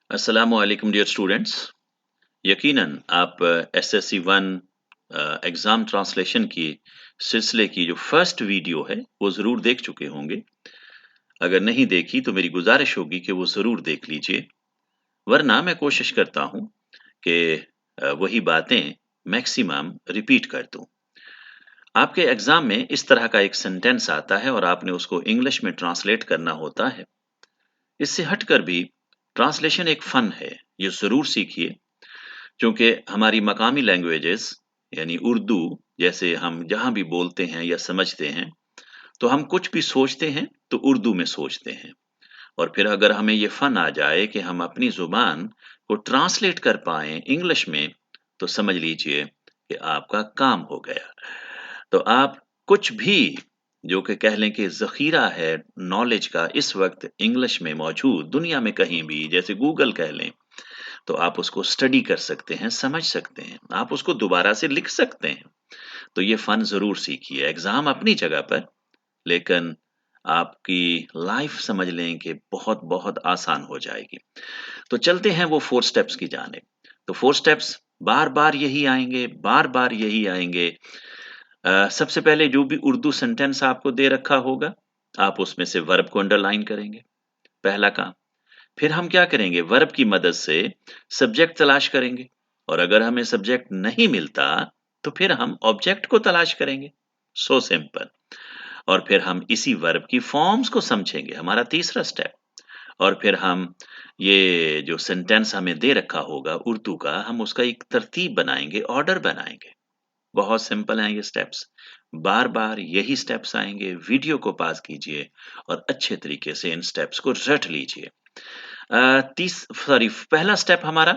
अस्सलामुअलैकुम dear students. यकीनन आप एसएससी 1 एग्ज़ाम ट्रांसलेशन की सिलसिले की जो फर्स्ट वीडियो है वो ज़रूर देख चुके होंगे। अगर नहीं देखी तो मेरी गुजारिश होगी कि वो ज़रूर देख लीजिए, वरना मैं कोशिश करता हूँ कि वही बातें मैक्सिमम रिपीट कर दूँ। आपके एग्ज़ाम में इस तरह का एक सेंटेंस आता है और आपने उसको इंग्लिश में ट्रांसलेट करना होता है। इससे हटकर भी ट्रांसलेशन एक फ़न है, ये ज़रूर सीखिए। क्योंकि हमारी मकामी लैंग्वेजेस यानी उर्दू जैसे हम जहाँ भी बोलते हैं या समझते हैं, तो हम कुछ भी सोचते हैं तो उर्दू में सोचते हैं। और फिर अगर हमें ये फ़न आ जाए कि हम अपनी ज़ुबान को ट्रांसलेट कर पाएँ इंग्लिश में, तो समझ लीजिए कि आपका काम हो गया। तो आप कुछ भी जो कि कह लें कि ज़ख़ीरा है नॉलेज का इस वक़्त इंग्लिश में मौजूद दुनिया में कहीं भी जैसे गूगल कह लें, तो आप उसको स्टडी कर सकते हैं, समझ सकते हैं, आप उसको दोबारा से लिख सकते हैं। तो ये फ़न ज़रूर सीखिए। एग्ज़ाम अपनी जगह पर, लेकिन आपकी लाइफ़ समझ लें कि बहुत-बहुत आसान हो जाएगी। तो चलते हैं वो 4 स्टेप्स की जानिब। तो 4 स्टेप्स बार-बार यही आएँगे, बार-बार यही आएँगे। सबसे पहले जो भी उर्दू सेंटेंस आपको दे रखा होगा, आप उसमें से वर्ब को अंडरलाइन करेंगे, पहला काम। फिर हम क्या करेंगे वर्ब की मदद से सब्जेक्ट तलाश करेंगे और अगर हमें सब्जेक्ट नहीं मिलता तो फिर हम ऑब्जेक्ट को तलाश करेंगे। So simple. और फिर हम इसी वर्ब की फॉर्म्स को समझेंगे, हमारा तीसरा स्टेप। और फिर हम ये जो सेंटेंस हमें दे रखा होगा उर्दू का, हम उसका एक तरतीब बनाएंगे, ऑर्डर बनाएंगे। बहुत सिंपल हैं ये स्टेप्स। बार बार यही स्टेप्स आएंगे। वीडियो को पॉज कीजिए और अच्छे तरीके से इन स्टेप्स को रट लीजिए। पहला स्टेप हमारा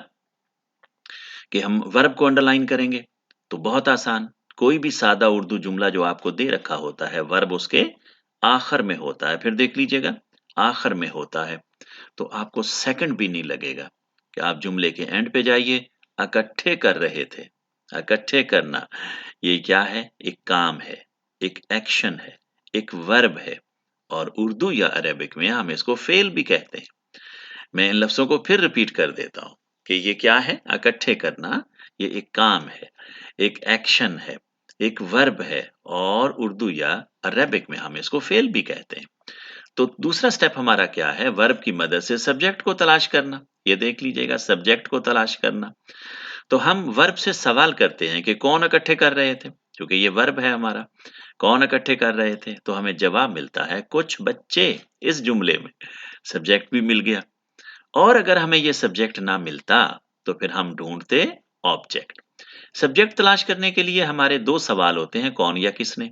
कि हम वर्ब को अंडरलाइन करेंगे। तो बहुत आसान, कोई भी सादा उर्दू जुमला जो आपको दे रखा होता है वर्ब उसके आखिर में होता है। फिर देख लीजिएगा आखिर में होता है, तो आपको सेकंड भी नहीं लगेगा कि आप जुमले के एंड पे जाइए। इकट्ठे कर रहे थे, इकट्ठे करना ये क्या है? एक काम है, एक एक्शन है, एक वर्ब है। और उर्दू या अरेबिक में हम इसको फेल भी कहते हैं। मैं इन लफ्ज़ों को फिर रिपीट कर देता हूँ कि ये क्या है? इकट्ठे करना, ये एक काम है, एक एक्शन है, एक वर्ब है और उर्दू या अरेबिक में हम इसको फ़ेल भी कहते हैं। तो दूसरा स्टेप हमारा क्या है? वर्ब की मदद से सब्जेक्ट को तलाश करना। ये देख लीजिएगा सब्जेक्ट को तलाश करना। तो हम वर्ब से सवाल करते हैं कि कौन इकट्ठे कर रहे थे? क्योंकि ये वर्ब है हमारा। कौन इकट्ठे कर रहे थे? तो हमें जवाब मिलता है कुछ बच्चे इस जुमले में। सब्जेक्ट भी मिल गया। और अगर हमें ये सब्जेक्ट ना मिलता तो फिर हम ढूंढते ऑब्जेक्ट। सब्जेक्ट तलाश करने के लिए हमारे दो सवाल होते हैं, कौन या किसने।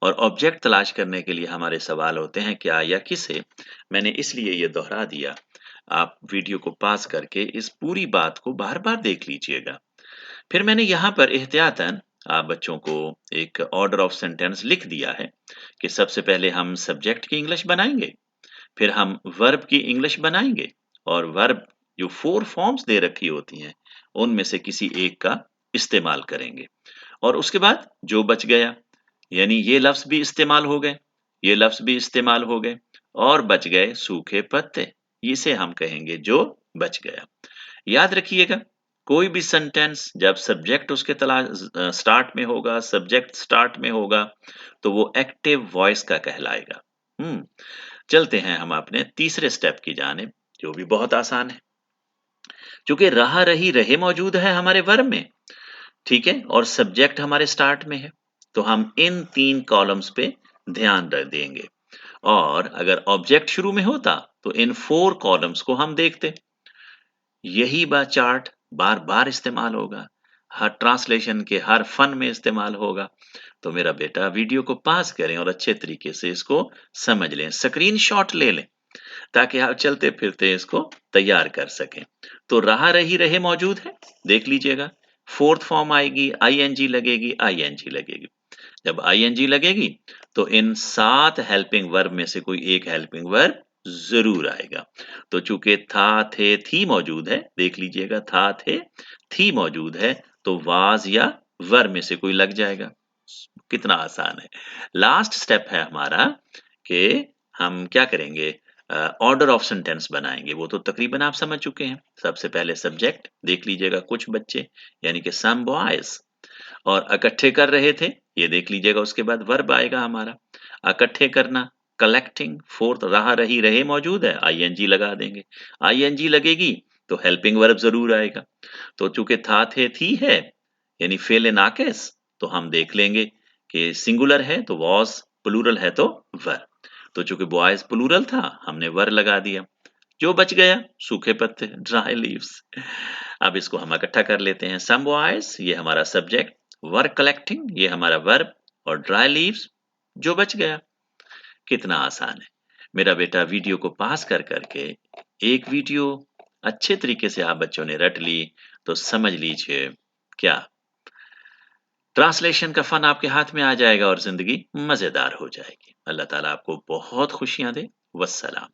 और ऑब्जेक्ट तलाश करने के लिए हमारे सवाल होते हैं क्या या किसे। मैंने इसलिए ये दोहरा दिया। आप वीडियो को पॉज करके इस पूरी बात को बार बार देख लीजिएगा। फिर मैंने यहाँ पर एहतियातन आप बच्चों को एक ऑर्डर ऑफ सेंटेंस लिख दिया है कि सबसे पहले हम सब्जेक्ट की इंग्लिश बनाएंगे, फिर हम वर्ब की इंग्लिश बनाएंगे और वर्ब जो 4 फॉर्म्स दे रखी होती हैं, उनमें से किसी एक का इस्तेमाल करेंगे। और उसके बाद जो बच गया, यानी ये लफ्ज़ भी इस्तेमाल हो गए, ये लफ्ज़ भी इस्तेमाल हो गए और बच गए सूखे पत्ते। इसे हम कहेंगे जो बच गया। याद रखिएगा, कोई भी सेंटेंस जब सब्जेक्ट उसके स्टार्ट में होगा, सब्जेक्ट स्टार्ट में होगा, तो वो एक्टिव वॉइस का कहलाएगा। चलते हैं हम अपने तीसरे स्टेप की जानिब, जो भी बहुत आसान है। चूंकि रहा रही रहे मौजूद है हमारे वर्ब में, ठीक है, और सब्जेक्ट हमारे स्टार्ट में है, तो हम इन 3 कॉलम्स पे ध्यान देंगे। और अगर ऑब्जेक्ट शुरू में होता तो इन 4 कॉलम्स को हम देखते। यही चार्ट बार बार इस्तेमाल होगा, हर ट्रांसलेशन के हर फन में इस्तेमाल होगा। तो मेरा बेटा वीडियो को पॉज करें और अच्छे तरीके से इसको समझ लें, स्क्रीनशॉट ले लें, ताकि आप चलते फिरते इसको तैयार कर सकें। तो रहा रही रहे मौजूद है, देख लीजिएगा। फोर्थ फॉर्म आएगी, आईएनजी लगेगी, आईएनजी लगेगी। जब आईएनजी लगेगी तो इन 7 हेल्पिंग वर्ब में से कोई एक हेल्पिंग वर्ब जरूर आएगा। तो चूंकि था, थे, थी मौजूद है, देख लीजिएगा था, थे, थी मौजूद है, तो वाज या वर में से कोई लग जाएगा। कितना आसान है। लास्ट स्टेप है हमारा कि हम क्या करेंगे, ऑर्डर ऑफ सेंटेंस बनाएंगे, वो तो तकरीबन आप समझ चुके हैं। सबसे पहले सब्जेक्ट देख लीजिएगा, कुछ बच्चे, यानी कि सम बॉयज, और इकट्ठे कर रहे थे, ये देख लीजिएगा। उसके बाद वर्ब आएगा हमारा, इकट्ठे करना, कलेक्टिंग। फोर्थ रहा रही रहे मौजूद है, आईएनजी लगा देंगे। आईएनजी लगेगी तो हेल्पिंग वर्ब जरूर आएगा। तो चूंकि था थे थी है, यानी फेल इन आकेस, तो हम देख लेंगे कि सिंगुलर है तो वॉज, प्लूरल है तो वर। तो चूंकि बॉयज प्लूरल था, हमने वर लगा दिया। जो बच गया, सूखे पत्ते, ड्राई लीव्स। अब इसको हम इकट्ठा कर लेते हैं। सम बॉयज, ये हमारा सब्जेक्ट, वर कलेक्टिंग, ये हमारा वर्ब, और ड्राई लीव्स, जो बच गया। कितना आसान है। मेरा बेटा वीडियो को पास कर करके, एक वीडियो अच्छे तरीके से आप बच्चों ने रट ली, तो समझ लीजिए क्या, ट्रांसलेशन का फन आपके हाथ में आ जाएगा और जिंदगी मजेदार हो जाएगी। अल्लाह ताला आपको बहुत खुशियां दे। वस्सलाम।